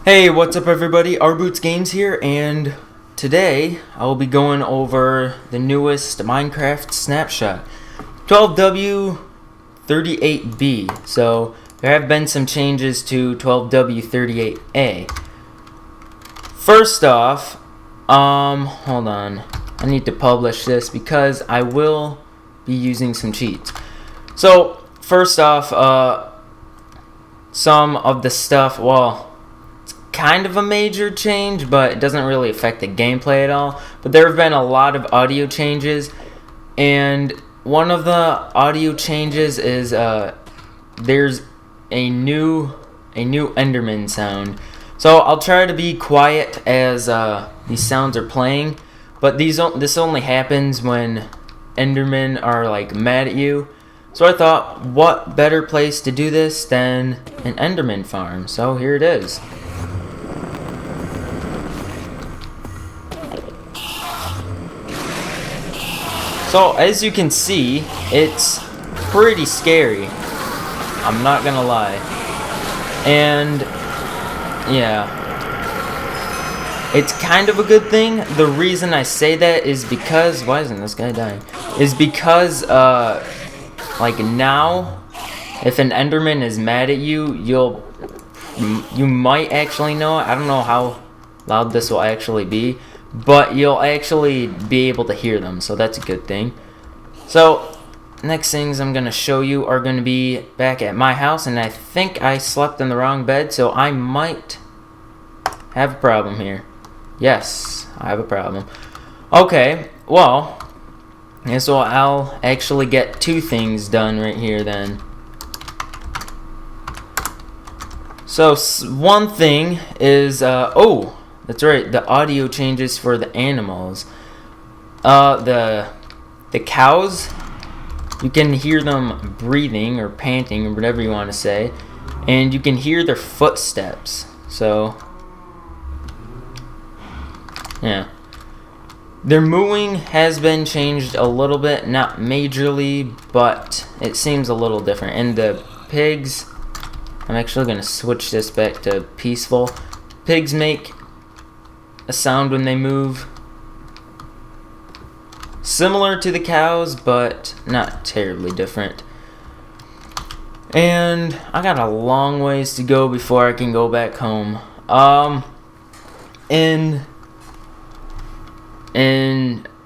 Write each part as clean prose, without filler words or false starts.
Hey, what's up everybody? Our Boots Games here, and today I will be going over the newest Minecraft Snapshot 12W38B. So there have been some changes to 12W38A. First off, hold on. I need to publish this because I will be using some cheats. So first off, some of the stuff, well, kind of a major change, but it doesn't really affect the gameplay at all. But there have been a lot of audio changes, and one of the audio changes is there's a new Enderman sound. So I'll try to be quiet as these sounds are playing, but this only happens when Endermen are like mad at you. So I thought, what better place to do this than an Enderman farm? So here it is. So as you can see, it's pretty scary. I'm not gonna lie. And yeah, it's kind of a good thing. The reason I say that is because, why isn't this guy dying? Is because like now, if an Enderman is mad at you, you might actually know it. I don't know how loud this will actually be, but you'll actually be able to hear them, so that's a good thing. So next things I'm gonna show you are gonna be back at my house, and I think I slept in the wrong bed, so I might have a problem here. Yes, I have a problem. Okay, well, yeah, so I'll actually get two things done right here then. So one thing is oh, that's right, the audio changes for the animals. The cows, you can hear them breathing or panting or whatever you want to say, and you can hear their footsteps. So yeah, their mooing has been changed a little bit, not majorly, but it seems a little different. And the pigs, I'm actually going to switch this back to peaceful. Pigs make a sound when they move, similar to the cows, but not terribly different. And I got a long ways to go before I can go back home.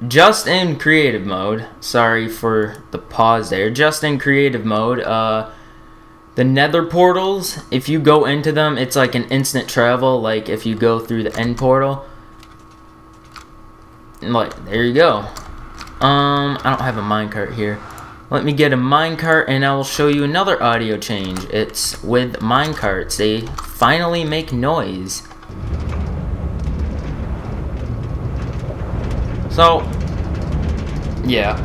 Just in creative mode, sorry for the pause there, just in creative mode, the nether portals, if you go into them, it's like an instant travel, like if you go through the end portal. Like, there you go. I don't have a minecart here. Let me get a minecart and I will show you another audio change. It's with minecarts. They finally make noise. So, yeah.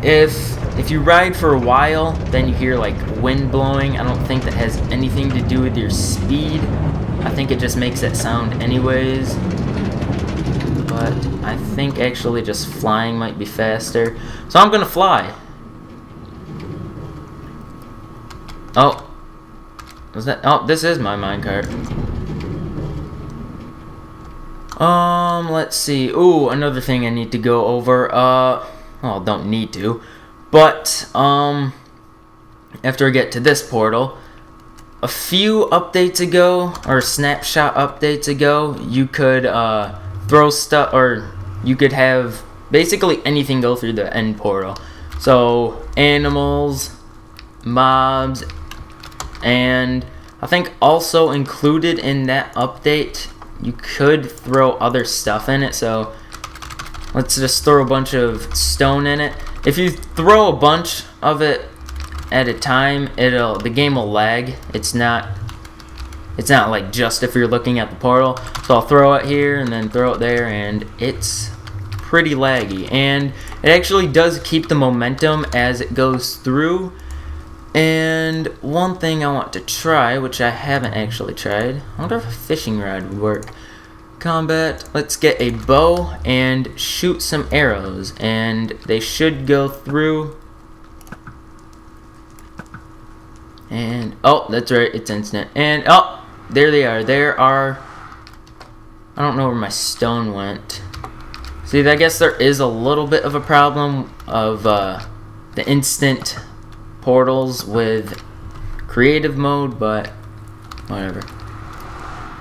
If you ride for a while, then you hear like wind blowing. I don't think that has anything to do with your speed. I think it just makes that sound anyways. But I think actually just flying might be faster. So I'm gonna fly. Oh. Was that? Oh, this is my minecart. Let's see. Ooh, another thing I need to go over. Well, don't need to. But, after I get to this portal, a few updates ago, or snapshot updates ago, you could, throw stuff, or you could have basically anything go through the end portal. So animals, mobs, and I think also included in that update, you could throw other stuff in it. So let's just throw a bunch of stone in it. If you throw a bunch of it at a time, the game will lag. It's not like just if you're looking at the portal. So I'll throw it here and then throw it there, and it's pretty laggy. And it actually does keep the momentum as it goes through. And one thing I want to try, which I haven't actually tried, I wonder if a fishing rod would work. Combat, let's get a bow and shoot some arrows, and they should go through. And oh, that's right, it's instant. And oh, there they are. There are I don't know where my stone went. See, I guess there is a little bit of a problem of the instant portals with creative mode, but whatever.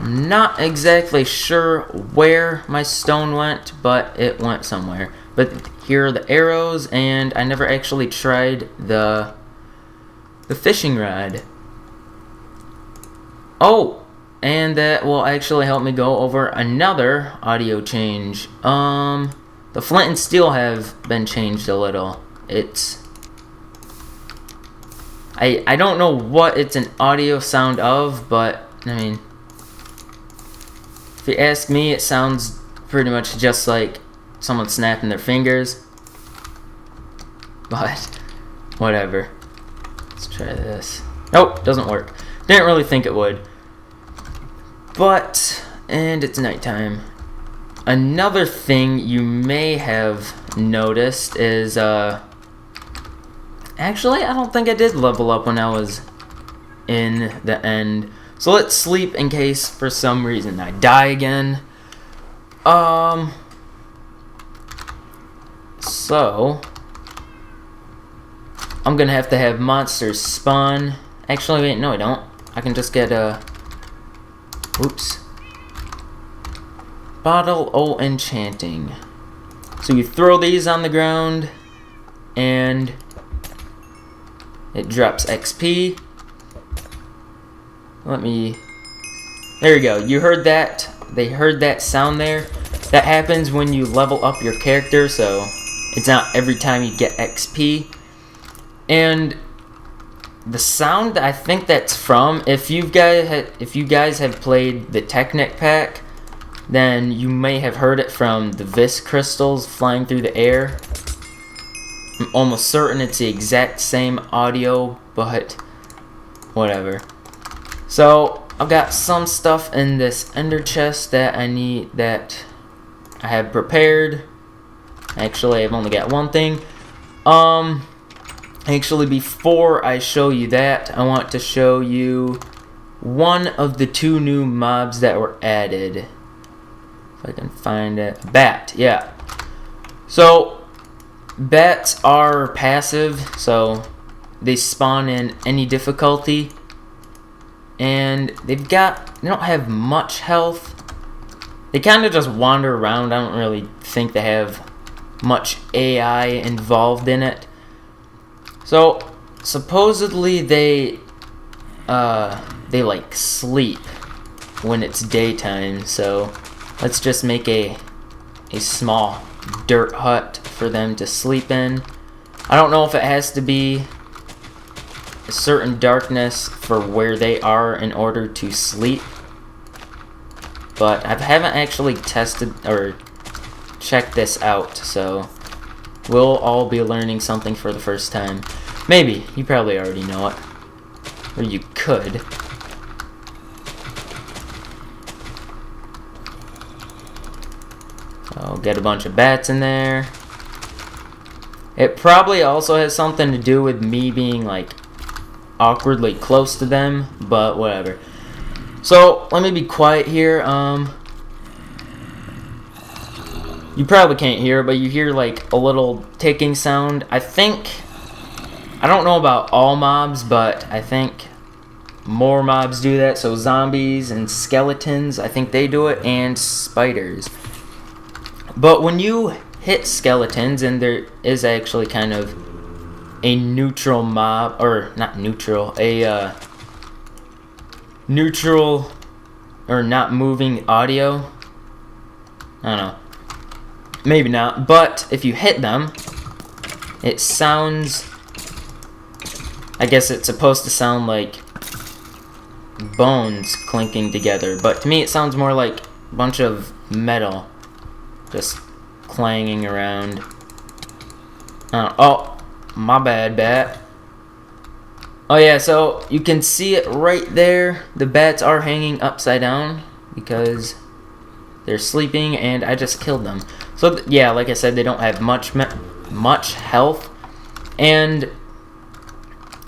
I'm not exactly sure where my stone went, but it went somewhere. But here are the arrows, and I never actually tried the fishing rod. Oh, and that will actually help me go over another audio change. The flint and steel have been changed a little. I don't know what it's an audio sound of, but I mean, if you ask me, it sounds pretty much just like someone snapping their fingers. But whatever. Let's try this. Nope, doesn't work. Didn't really think it would. But, and it's nighttime. Another thing you may have noticed is, actually, I don't think I did level up when I was in the end. So let's sleep in case for some reason I die again. So I'm gonna have to have monsters spawn. Actually, wait, no I don't. I can just get oops. Bottle O enchanting. So you throw these on the ground and it drops XP. There you go. You heard that? They heard that sound there? That happens when you level up your character, so it's not every time you get XP. And the sound, I think that's from, if you guys have played the Technic pack, then you may have heard it from the Vis crystals flying through the air. I'm almost certain it's the exact same audio, but whatever. So I've got some stuff in this ender chest that I have prepared. Actually, I've only got one thing. Actually, before I show you that, I want to show you one of the 2 new mobs that were added. If I can find it. Bat, yeah. So bats are passive, so they spawn in any difficulty. And they don't have much health. They kind of just wander around. I don't really think they have much AI involved in it. So supposedly they like sleep when it's daytime. So let's just make a small dirt hut for them to sleep in. I don't know if it has to be a certain darkness for where they are in order to sleep, but I haven't actually tested or checked this out, so we'll all be learning something for the first time. Maybe you probably already know it, or you could. I'll get a bunch of bats in there. It probably also has something to do with me being like awkwardly close to them, but whatever. So let me be quiet here. You probably can't hear it, but you hear like a little ticking sound. I don't know about all mobs, but I think more mobs do that. So zombies and skeletons, I think they do it, and spiders. But when you hit skeletons, and there is actually kind of a neutral mob, or not neutral, a neutral or not moving audio. I don't know. Maybe not. But if you hit them, it sounds, I guess it's supposed to sound like bones clinking together. But to me it sounds more like a bunch of metal just clanging around. Oh, my bad, bat. Oh yeah, so you can see it right there. The bats are hanging upside down because they're sleeping, and I just killed them. So yeah, like I said, they don't have much health, and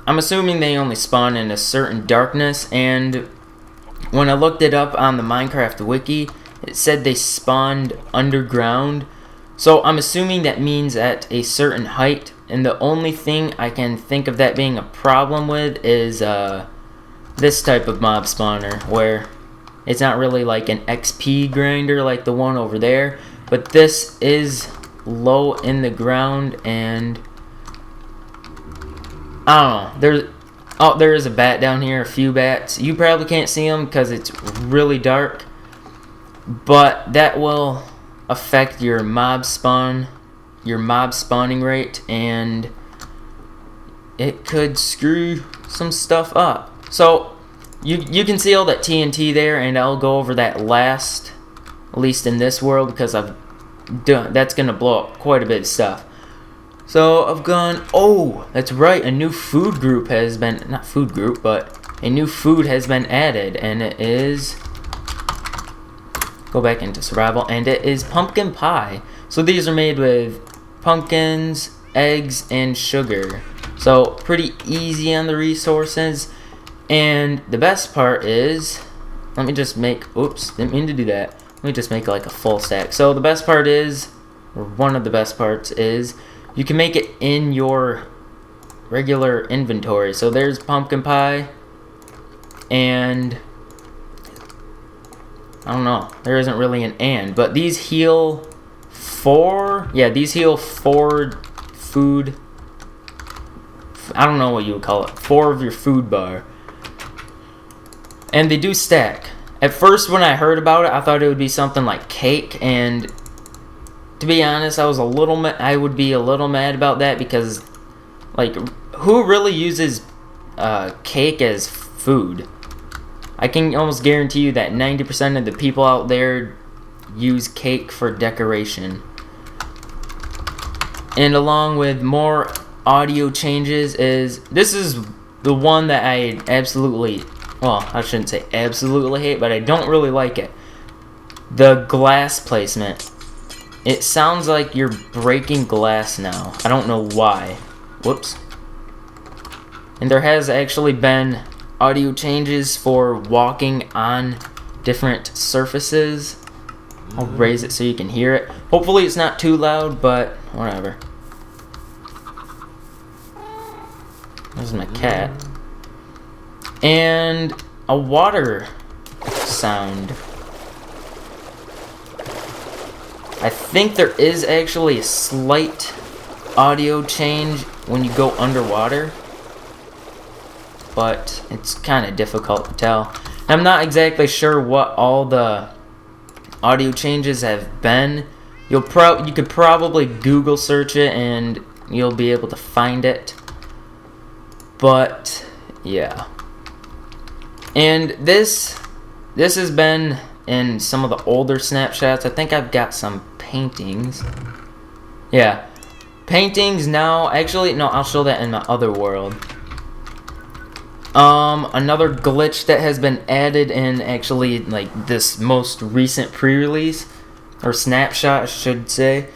I'm assuming they only spawn in a certain darkness. And when I looked it up on the Minecraft wiki, it said they spawned underground. So I'm assuming that means at a certain height. And the only thing I can think of that being a problem with is this type of mob spawner, where it's not really like an XP grinder like the one over there, but this is low in the ground, and I don't know. There is a bat down here, a few bats. You probably can't see them because it's really dark, but that will affect your mob spawning rate, and it could screw some stuff up. So you can see all that TNT there, and I'll go over that last, at least in this world, because that's gonna blow up quite a bit of stuff. So I've gone, oh, that's right, a new food group has been, not food group, but a new food has been added, and it is, go back into survival, and it is pumpkin pie. So these are made with pumpkins, eggs, and sugar. So pretty easy on the resources. And the best part is, let me just make, oops, didn't mean to do that. Let me just make like a full stack. So the best part is, or one of the best parts is, you can make it in your regular inventory. So there's pumpkin pie, and I don't know, there isn't really an and, but these heal 4, yeah, these heal 4 food, I don't know what you would call it, 4 of your food bar. And they do stack. At first when I heard about it, I thought it would be something like cake, and to be honest, I would be a little mad about that, because like, who really uses cake as food? I can almost guarantee you that 90% of the people out there use cake for decoration. And along with more audio changes this is the one that I absolutely, well, I shouldn't say absolutely hate, but I don't really like it. The glass placement. It sounds like you're breaking glass now. I don't know why. Whoops. And there has actually been audio changes for walking on different surfaces. I'll raise it so you can hear it. Hopefully it's not too loud, but whatever. There's my cat. And a water sound. I think there is actually a slight audio change when you go underwater, but it's kind of difficult to tell. I'm not exactly sure what all the audio changes have been. You could probably Google search it and you'll be able to find it. But yeah. And this has been in some of the older snapshots. I think I've got some paintings. Yeah. Paintings now, actually, no, I'll show that in my other world. Another glitch that has been added in actually like this most recent pre-release, or snapshot I should say.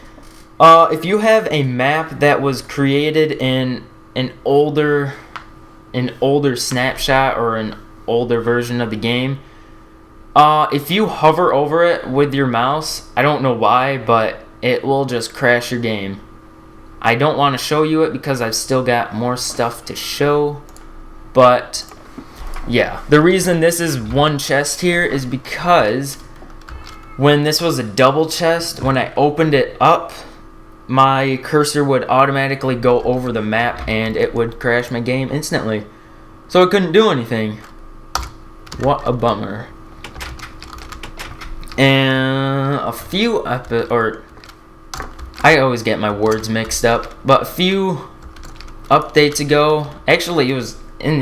If you have a map that was created in an older snapshot or an older version of the game, if you hover over it with your mouse, I don't know why, but it will just crash your game. I don't want to show you it because I've still got more stuff to show, but yeah, the reason this is one chest here is because when this was a double chest, when I opened it up, my cursor would automatically go over the map and it would crash my game instantly. So I couldn't do anything. What a bummer. And a few I always get my words mixed up, but a few updates ago, actually it was in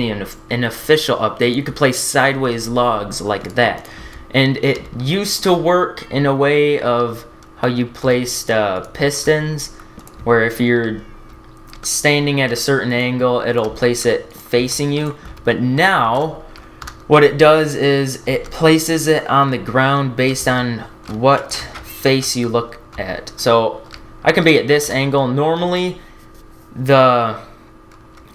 an official update, you could place sideways logs like that. And it used to work in a way of how you placed pistons, where if you're standing at a certain angle, it'll place it facing you. But now, what it does is it places it on the ground based on what face you look at. So I can be at this angle. Normally the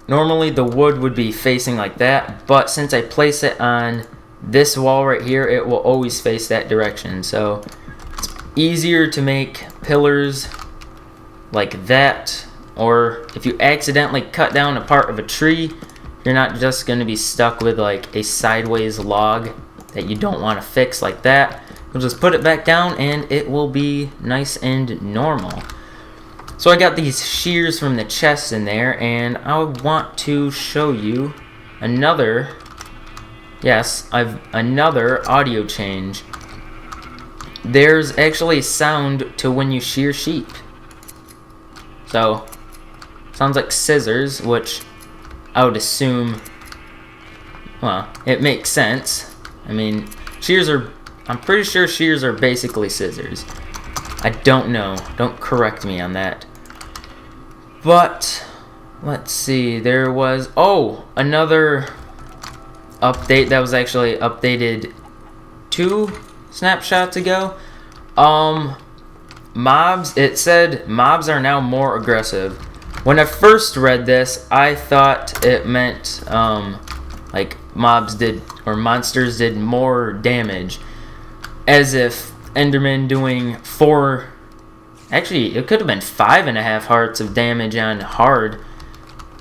wood would be facing like that, but since I place it on this wall right here, it will always face that direction. So it's easier to make pillars like that, or if you accidentally cut down a part of a tree, you're not just going to be stuck with like a sideways log that you don't want to fix like that. You'll just put it back down and it will be nice and normal. So I got these shears from the chest in there, and I want to show you another audio change. There's actually a sound to when you shear sheep. So, sounds like scissors, which I would assume, well, it makes sense. I mean, I'm pretty sure shears are basically scissors. I don't know. Don't correct me on that. But, let's see, there was, another update that was actually updated 2 snapshots ago. Mobs, it said mobs are now more aggressive. When I first read this, I thought it meant like monsters did more damage, as if Enderman doing 4, actually it could have been 5.5 hearts of damage on hard.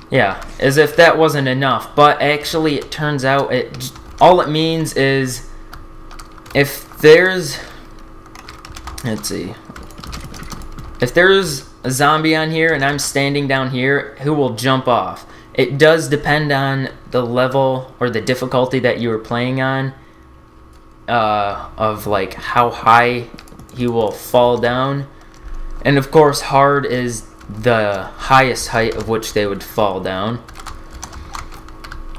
Yeah, as if that wasn't enough, but actually it turns out all it means is if there's, let's see, if there's a zombie on here and I'm standing down here, who will jump off? It does depend on the level or the difficulty that you are playing on, of like how high he will fall down. And of course hard is the highest height of which they would fall down.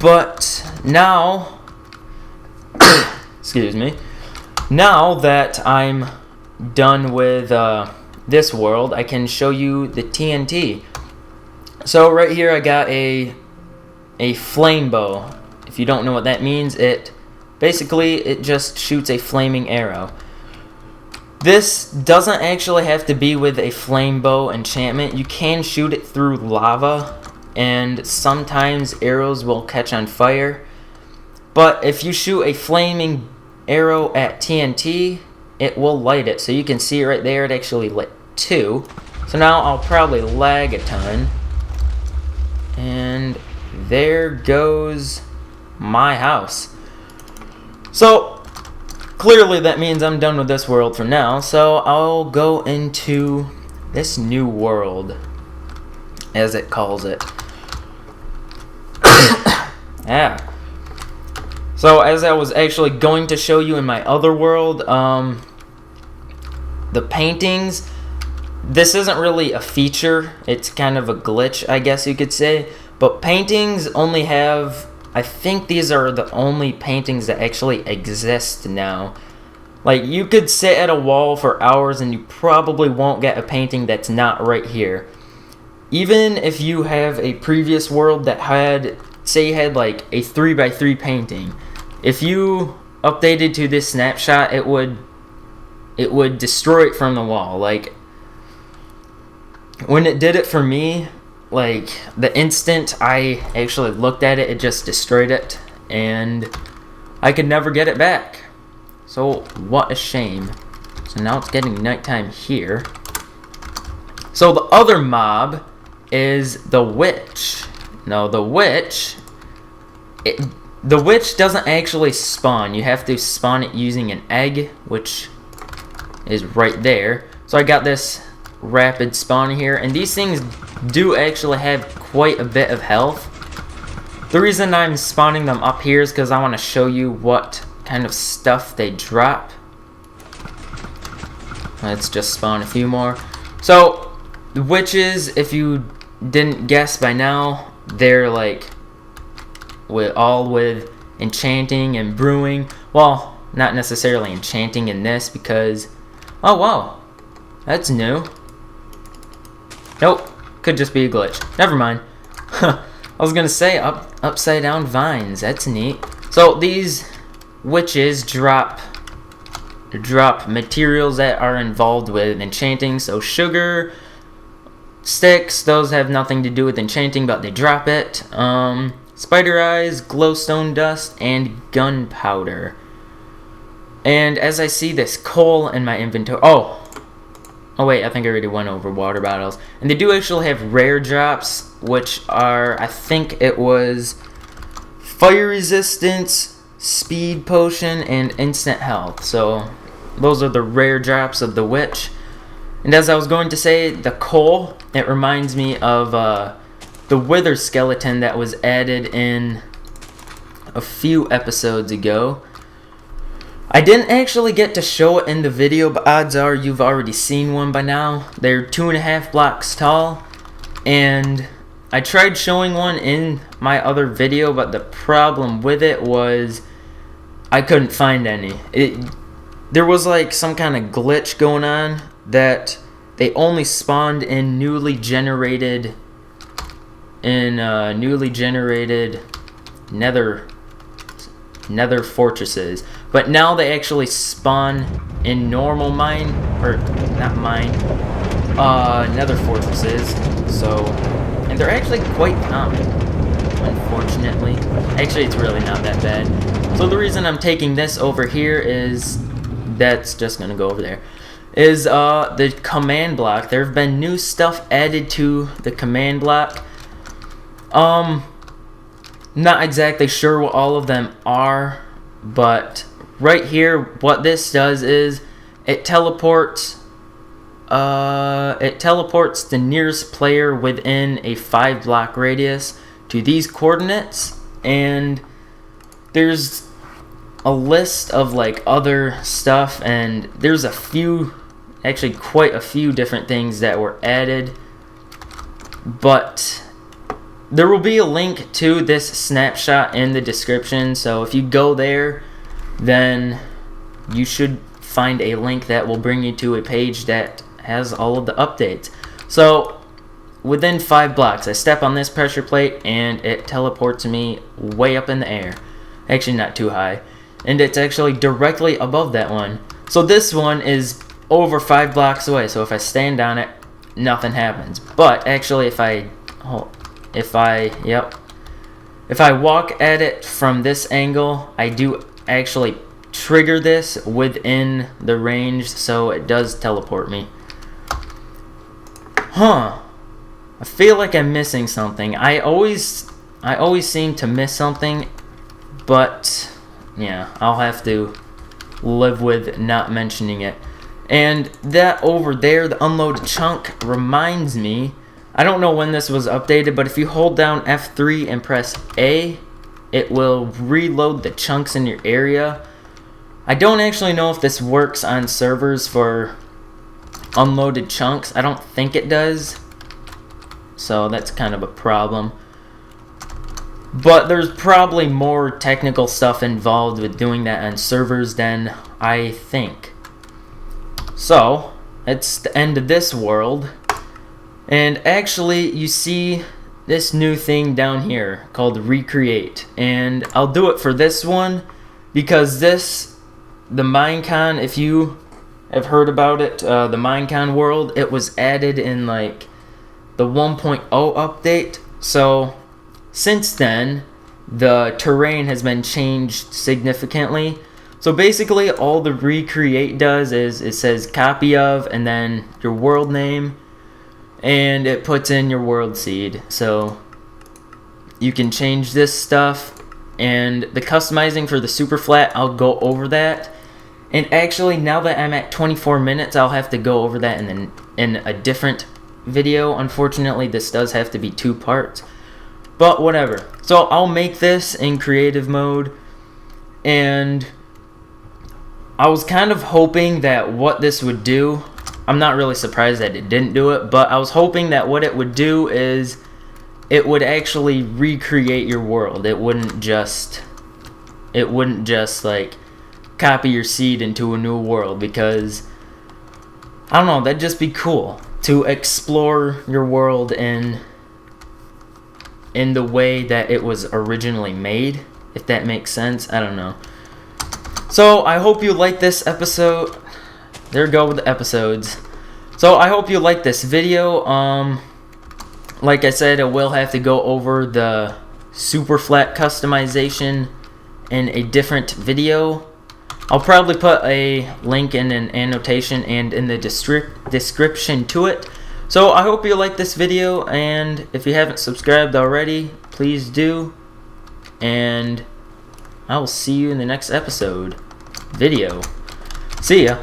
But now, excuse me, now that I'm done with this world, I can show you the TNT. So right here I got a flame bow. If you don't know what that means, it just shoots a flaming arrow. This doesn't actually have to be with a flame bow enchantment. You can shoot it through lava, and sometimes arrows will catch on fire. But if you shoot a flaming arrow at TNT, it will light it. So you can see right there, it actually lit 2. So now I'll probably lag a ton. And there goes my house. So clearly that means I'm done with this world for now. So I'll go into this new world, as it calls it. Yeah. So as I was actually going to show you in my other world, the paintings, this isn't really a feature, it's kind of a glitch, I guess you could say, but paintings only have, I think these are the only paintings that actually exist now. Like, you could sit at a wall for hours and you probably won't get a painting that's not right here. Even if you have a previous world that had, say you had like a 3x3 painting, if you updated to this snapshot, it would destroy it from the wall. Like, when it did it for me, like, the instant I actually looked at it, it just destroyed it, and I could never get it back. So, what a shame. So now it's getting nighttime here. So the other mob is the witch. Now, the witch doesn't actually spawn. You have to spawn it using an egg, which is right there. So I got this rapid spawn here, and these things do actually have quite a bit of health. The reason I'm spawning them up here is because I want to show you what kind of stuff they drop. Let's just spawn a few more. So the witches, if you didn't guess by now, they're like with enchanting and brewing. Well, not necessarily enchanting in this, because, oh wow, that's new. Nope, could just be a glitch. Never mind. I was gonna say upside down vines. That's neat. So these witches drop materials that are involved with enchanting. So sugar, sticks, those have nothing to do with enchanting, but they drop it. spider eyes, glowstone dust, and gunpowder. And as I see this coal in my inventory... Oh wait, I think I already went over water bottles. And they do actually have rare drops, which are, I think it was fire resistance, speed potion, and instant health. So those are the rare drops of the witch. And as I was going to say, the coal, it reminds me of the wither skeleton that was added in a few episodes ago. I didn't actually get to show it in the video, but odds are you've already seen one by now. They're 2.5 blocks tall, and I tried showing one in my other video, but the problem with it was I couldn't find any. There was like some kind of glitch going on that they only spawned in newly generated nether fortresses, but now they actually spawn in normal mine, or not mine, nether fortresses. So, and they're actually quite common, unfortunately. Actually, it's really not that bad. So the reason I'm taking this over here is, that's just gonna go over there, is the command block. There have been new stuff added to the command block. Not exactly sure what all of them are, but right here, what this does is it teleports the nearest player within a 5-block radius to these coordinates, and there's a list of like other stuff, and there's a few, actually quite a few different things that were added, but there will be a link to this snapshot in the description, so if you go there, then you should find a link that will bring you to a page that has all of the updates. So within 5 blocks, I step on this pressure plate and it teleports me way up in the air. Actually not too high, and it's actually directly above that one. So this one is over 5 blocks away, so if I stand on it, nothing happens. But actually if I walk at it from this angle, I do actually trigger this within the range, so it does teleport me. I feel like I'm missing something. I always seem to miss something, but yeah, I'll have to live with not mentioning it. And that over there, the unloaded chunk, reminds me, I don't know when this was updated, but if you hold down F3 and press A, it will reload the chunks in your area. I don't actually know if this works on servers for unloaded chunks. I don't think it does, so that's kind of a problem. But there's probably more technical stuff involved with doing that on servers than I think. So, it's the end of this world. And actually, you see this new thing down here called Recreate. And I'll do it for this one because this, the Minecon, if you have heard about it, the Minecon world, it was added in like the 1.0 update. So since then, the terrain has been changed significantly. So basically, all the Recreate does is it says copy of and then your world name, and it puts in your world seed. So you can change this stuff, and the customizing for the super flat, I'll go over that. And actually, now that I'm at 24 minutes, I'll have to go over that in a different video. Unfortunately, this does have to be 2 parts, but whatever. So I'll make this in creative mode, and I was kind of hoping that what this would do, I'm not really surprised that it didn't do it, but I was hoping that what it would do is it would actually recreate your world. It wouldn't just like copy your seed into a new world, because I don't know, that'd just be cool to explore your world in the way that it was originally made, if that makes sense. I don't know. So I hope you like this episode. There we go with the episodes. So I hope you like this video. Like I said, I will have to go over the super flat customization in a different video. I'll probably put a link in an annotation and in the description to it. So I hope you like this video, and if you haven't subscribed already, please do. And I will see you in the next video. See ya.